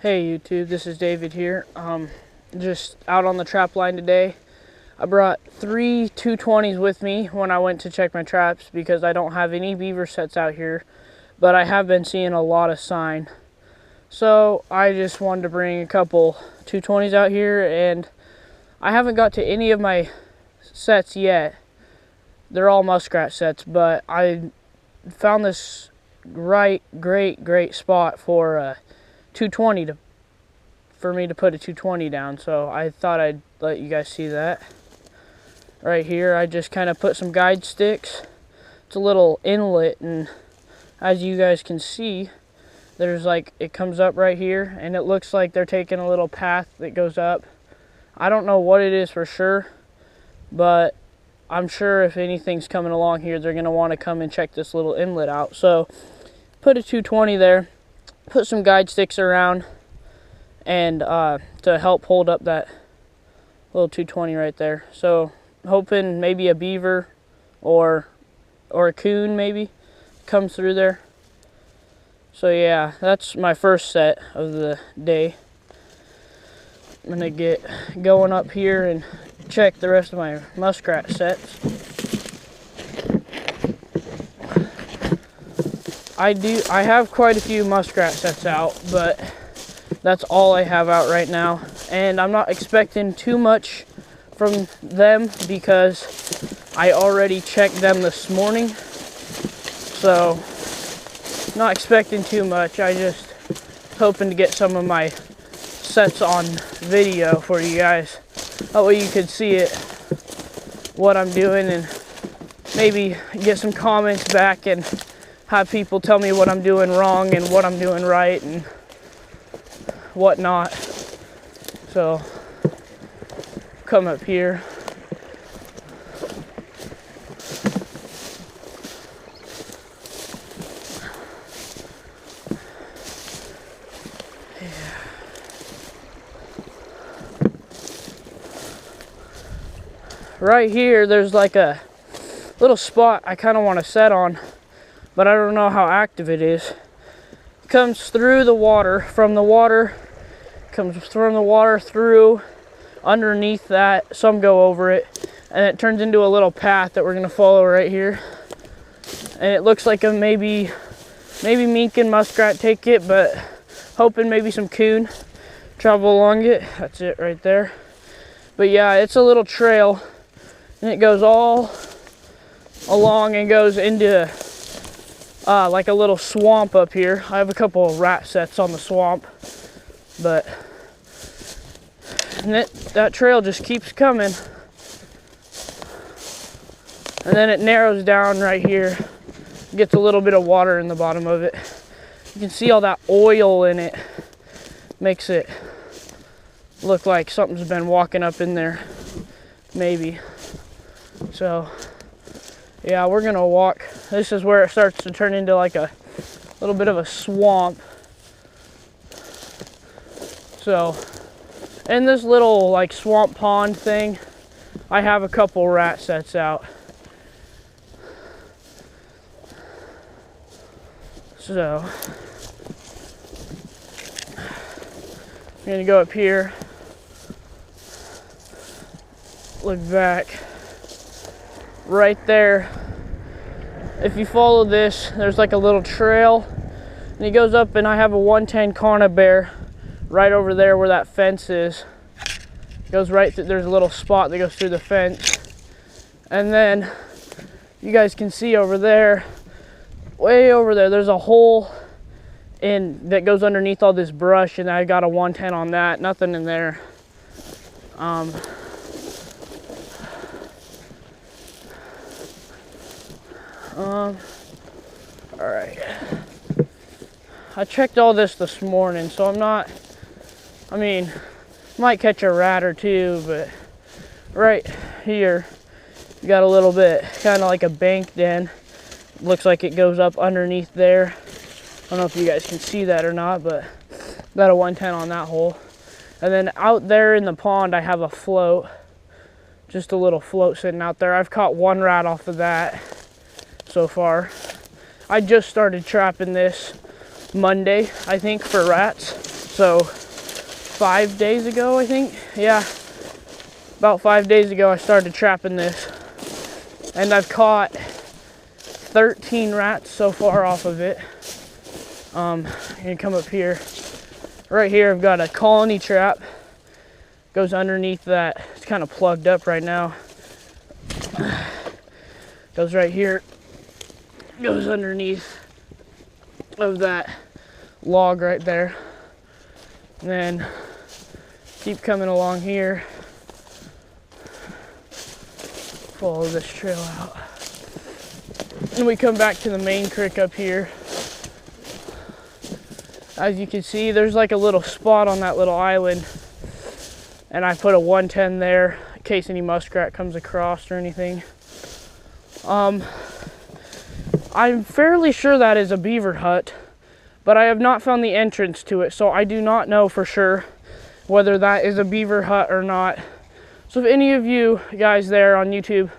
Hey YouTube, this is David here. Just out on the trap line today. I brought 3 220s with me when I went to check my traps because I don't have any beaver sets out here, but I have been seeing a lot of sign. So I just wanted to bring a couple 220s out here, and I haven't got to any of my sets yet. They're all muskrat sets, but I found this great spot for 220 for me to put a 220 down, so I thought I'd let you guys see that. Right here I just kind of put some guide sticks. It's a little inlet, and as you guys can see, there's it comes up right here, and it looks like they're taking a little path that goes up. I don't know what it is for sure, but I'm sure if anything's coming along here, they're going to want to come and check this little inlet out. So put a 220 there, put some guide sticks around, and to help hold up that little 220 right there. So hoping maybe a beaver or a coon maybe comes through there. So yeah, that's my first set of the day. I'm gonna get going up here and check the rest of my muskrat sets. I have quite a few muskrat sets out, but that's all I have out right now, and I'm not expecting too much from them because I already checked them this morning, so not expecting too much. I just hoping to get some of my sets on video for you guys. That way you could see it, what I'm doing, and maybe get some comments back and have people tell me what I'm doing wrong and what I'm doing right and whatnot. So come up here. Right here, there's like a little spot I kind of want to set on, but I don't know how active it is. It comes through the water, comes from the water through underneath that. Some go over it, and it turns into a little path that we're gonna follow right here. And it looks like maybe mink and muskrat take it, but hoping maybe some coon travel along it. That's it right there. But yeah, it's a little trail, and it goes all along and goes into like a little swamp up here. I have a couple of rat sets on the swamp, but that trail just keeps coming, and then it narrows down right here, gets a little bit of water in the bottom of it. You can see all that oil in it, makes it look like something's been walking up in there, maybe. So yeah, we're gonna walk. This is where it starts to turn into like a little bit of a swamp. So in this little like swamp pond thing, I have a couple rat sets out. So I'm gonna go up here, look back. Right there, if you follow this, there's like a little trail, and it goes up, and I have a 110 conibear right over there where that fence is. It goes right through, there's a little spot that goes through the fence, and then you guys can see over there, way over there, there's a hole in that goes underneath all this brush, and I got a 110 on that. Nothing in there. All right. I checked all this morning, so might catch a rat or two, but right here, you got a little bit, kind of like a bank den. Looks like it goes up underneath there. I don't know if you guys can see that or not, but got a 110 on that hole. And then out there in the pond, I have a float, just a little float sitting out there. I've caught one rat off of that so far. I just started trapping this Monday, I think, for rats. So 5 days ago, I think, yeah, about 5 days ago I started trapping this, and I've caught 13 rats so far off of it. You come up here, right here I've got a colony trap, goes underneath that, it's kind of plugged up right now, goes right here, goes underneath of that log right there, and then keep coming along here, follow this trail out, and we come back to the main creek up here. As you can see, there's like a little spot on that little island, and I put a 110 there in case any muskrat comes across or anything. I'm fairly sure that is a beaver hut, but I have not found the entrance to it, so I do not know for sure whether that is a beaver hut or not. So if any of you guys there on YouTube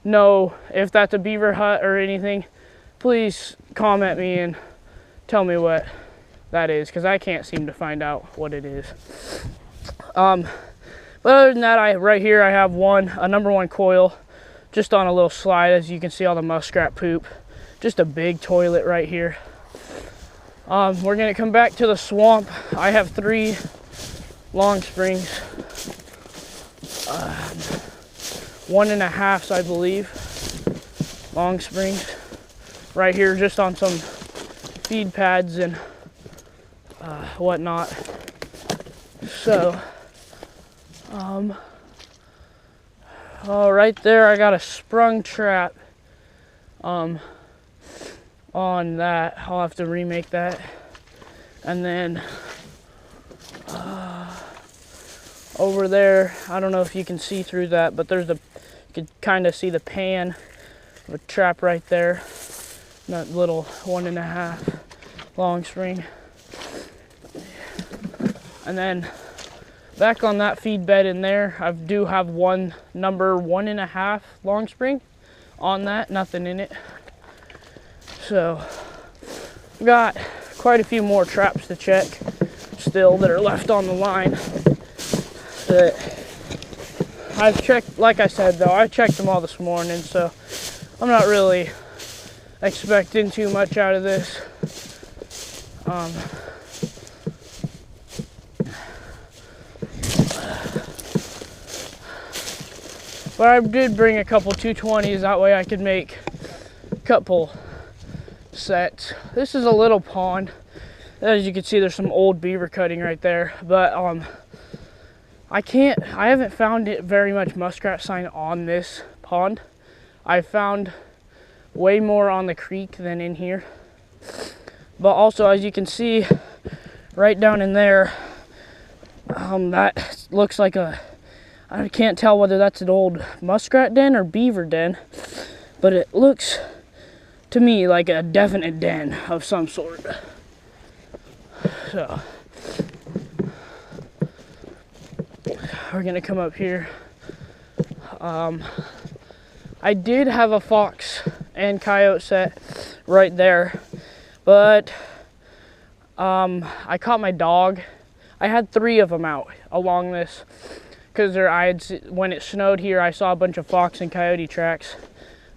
know if that's a beaver hut or anything, please comment me and tell me what that is, because I can't seem to find out what it is. But other than that, right here I have a number 1 coil just on a little slide. As you can see, all the muskrat poop, just a big toilet right here. We're gonna come back to the swamp. I have 3 long springs, 1.5s I believe, long springs right here, just on some feed pads and whatnot. So right there I got a sprung trap on that. I'll have to remake that. And then over there, I don't know if you can see through that, but you can kind of see the pan of a trap right there, that little 1.5 long spring. And then back on that feed bed in there, I do have one number 1.5 long spring on that, nothing in it. So I've got quite a few more traps to check still that are left on the line that I've checked. Like I said though, I checked them all this morning, so I'm not really expecting too much out of this. But I did bring a couple 220s, that way I could make a couple sets. This is a little pond. As you can see, there's some old beaver cutting right there, but I haven't found it very much muskrat sign on this pond. I found way more on the creek than in here. But also, as you can see right down in there, that looks like I can't tell whether that's an old muskrat den or beaver den, but it looks to me like a definite den of some sort. So we're gonna come up here. I did have a fox and coyote set right there, but I caught my dog. I had 3 of them out along this, because when it snowed here, I saw a bunch of fox and coyote tracks,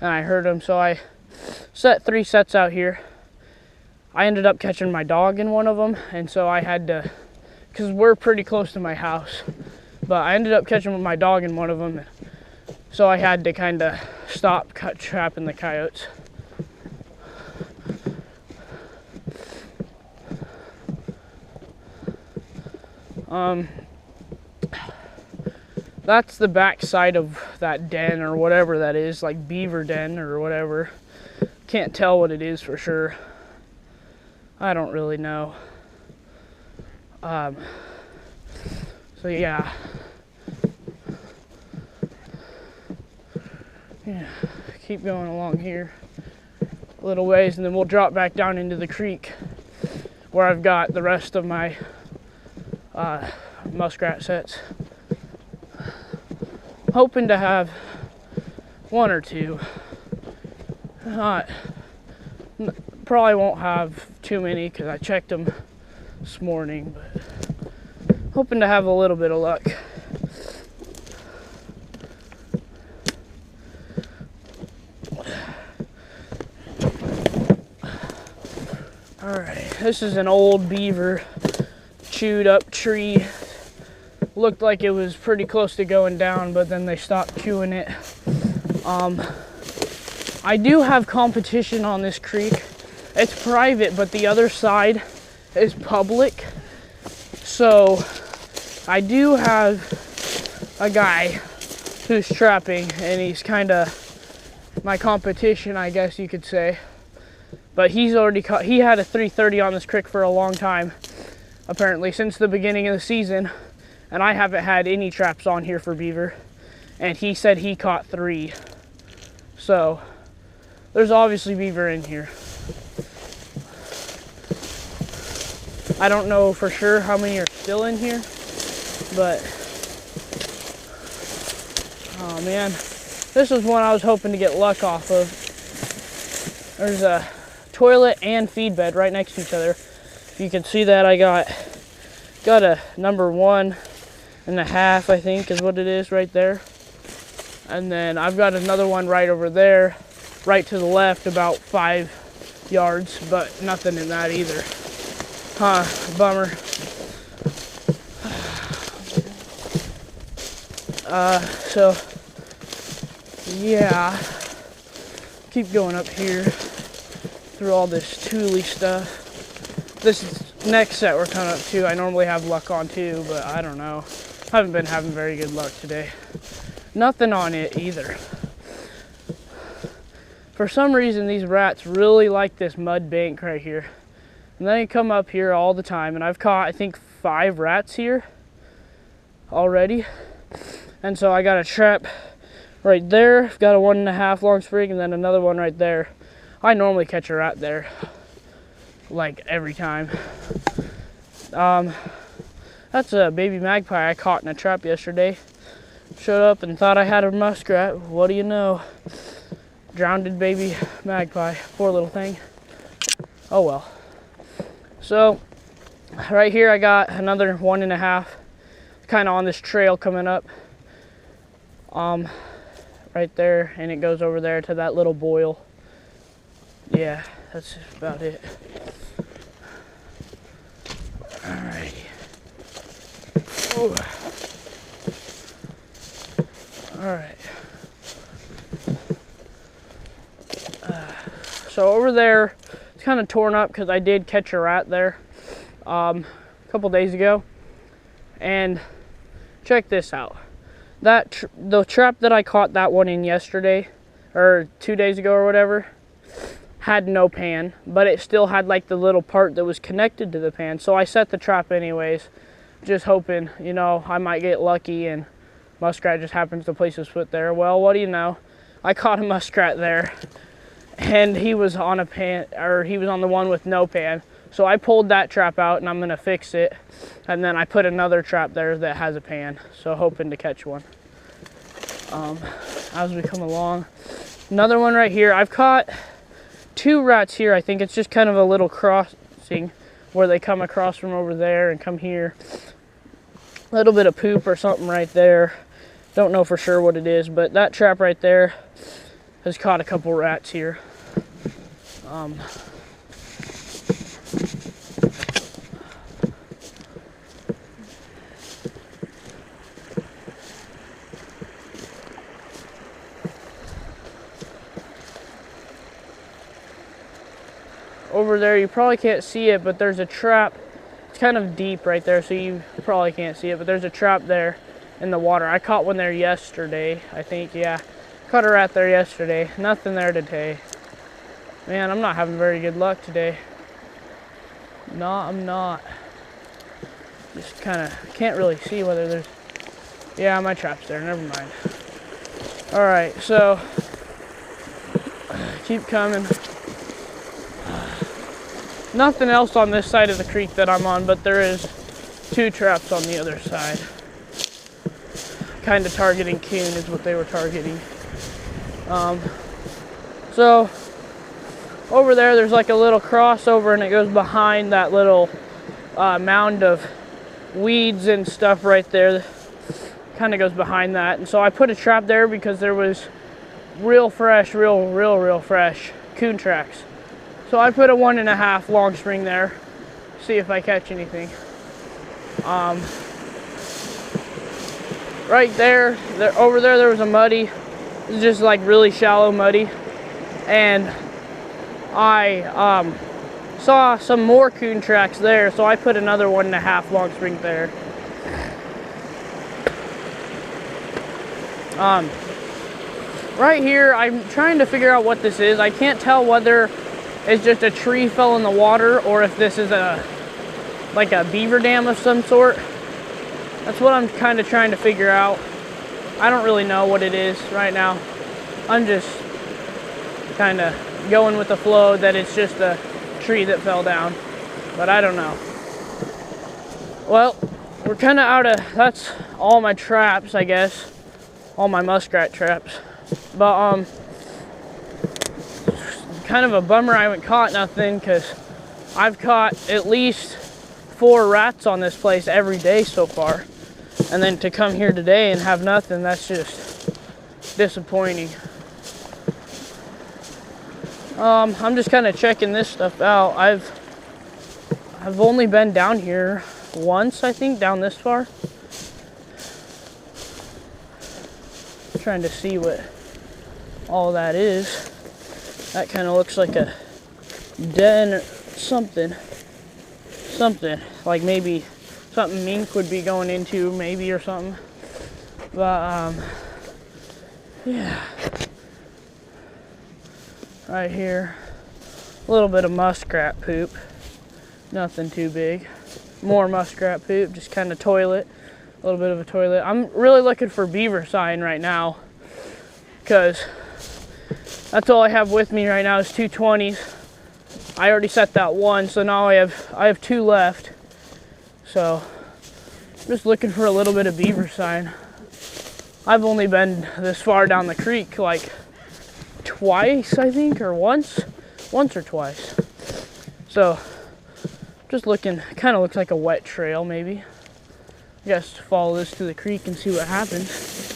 and I heard them, so I set 3 sets out here. I ended up catching my dog in one of them, and so I had to, because we're pretty close to my house, but I ended up catching my dog in one of them, so I had to kind of stop trapping the coyotes. That's the back side of that den, or whatever that is, like beaver den or whatever. Can't tell what it is for sure. I don't really know. So yeah. Keep going along here a little ways, and then we'll drop back down into the creek where I've got the rest of my muskrat sets. Hoping to have 1 or 2. Probably won't have too many, because I checked them this morning, but hoping to have a little bit of luck. Alright, this is an old beaver chewed up tree. Looked like it was pretty close to going down, but then they stopped chewing it. I do have competition on this creek. It's private, but the other side is public. So I do have a guy who's trapping, and he's kind of my competition, I guess you could say. But he's already caught, he had a 330 on this creek for a long time, apparently since the beginning of the season, and I haven't had any traps on here for beaver, and he said he caught 3. So there's obviously beaver in here. I don't know for sure how many are still in here, but oh man, this is one I was hoping to get luck off of. There's a toilet and feed bed right next to each other. You can see that I got a number 1.5, I think is what it is right there. And then I've got another one right over there, right to the left, about 5 yards, but nothing in that either. Huh, bummer. So yeah, keep going up here through all this Thule stuff. This next set we're coming up to, I normally have luck on too, but I don't know. I haven't been having very good luck today. Nothing on it either. For some reason, these rats really like this mud bank right here. And they come up here all the time, and I've caught, I think, 5 rats here already. And so I got a trap right there. I've got a 1.5 long sprig, and then another one right there. I normally catch a rat there, like every time. That's a baby magpie I caught in a trap yesterday. Showed up and thought I had a muskrat. What do you know? Drowned baby magpie. Poor little thing. Oh well. So, right here I got another 1.5, kind of on this trail coming up. Right there, and it goes over there to that little boil. Yeah, that's about it. Alrighty. Ooh. Alright. So over there, it's kind of torn up because I did catch a rat there a couple days ago. And check this out. The trap that I caught that one in yesterday, or 2 days ago or whatever, had no pan, but it still had like the little part that was connected to the pan. So I set the trap anyways, just hoping, you know, I might get lucky and muskrat just happens to place his foot there. Well, what do you know? I caught a muskrat there, and he was on a pan, or he was on the one with no pan. So I pulled that trap out, and I'm gonna fix it. And then I put another trap there that has a pan, so hoping to catch one as we come along. Another one right here. I've caught 2 rats here. I think it's just kind of a little crossing where they come across from over there and come here. A little bit of poop or something right there. Don't know for sure what it is, but that trap right there has caught a couple rats here. Over there, you probably can't see it, but there's a trap. It's kind of deep right there, so you probably can't see it, but there's a trap there in the water. I caught one there yesterday, I think, yeah. Caught a rat there yesterday. Nothing there today. Man, I'm not having very good luck today. No, I'm not. Just kind of can't really see whether there's... Yeah, my trap's there. Never mind. Alright, so keep coming. Nothing else on this side of the creek that I'm on, but there is 2 traps on the other side. Kind of targeting coon is what they were targeting. So over there's like a little crossover, and it goes behind that little mound of weeds and stuff right there. Kind of goes behind that. And so I put a trap there because there was real fresh, real fresh coon tracks. So I put a 1.5 long string there, see if I catch anything. Right there, over there was a muddy. It's just like really shallow muddy. And I saw some more coon tracks there, so I put another 1.5 long string there. Right here, I'm trying to figure out what this is. I can't tell whether it's just a tree fell in the water or if this is like a beaver dam of some sort. That's what I'm kind of trying to figure out. I don't really know what it is right now. I'm just kind of going with the flow that it's just a tree that fell down, but I don't know. Well, we're kind of out of, that's all my traps, I guess. All my muskrat traps. But kind of a bummer I haven't caught nothing, because I've caught at least 4 rats on this place every day so far. And then to come here today and have nothing, that's just disappointing. I'm just kind of checking this stuff out. I've only been down here once, I think, down this far. Trying to see what all that is. That kind of looks like a den or something. Like maybe something mink would be going into, maybe, or something. But yeah. Right here, a little bit of muskrat poop. Nothing too big. More muskrat poop, just kind of toilet. A little bit of a toilet. I'm really looking for beaver sign right now, because that's all I have with me right now is 220s. I already set that one, so now I have 2 left. So I'm just looking for a little bit of beaver sign. I've only been this far down the creek like twice, I think, or once or twice. So just looking, kind of looks like a wet trail maybe. I guess follow this to the creek and see what happens.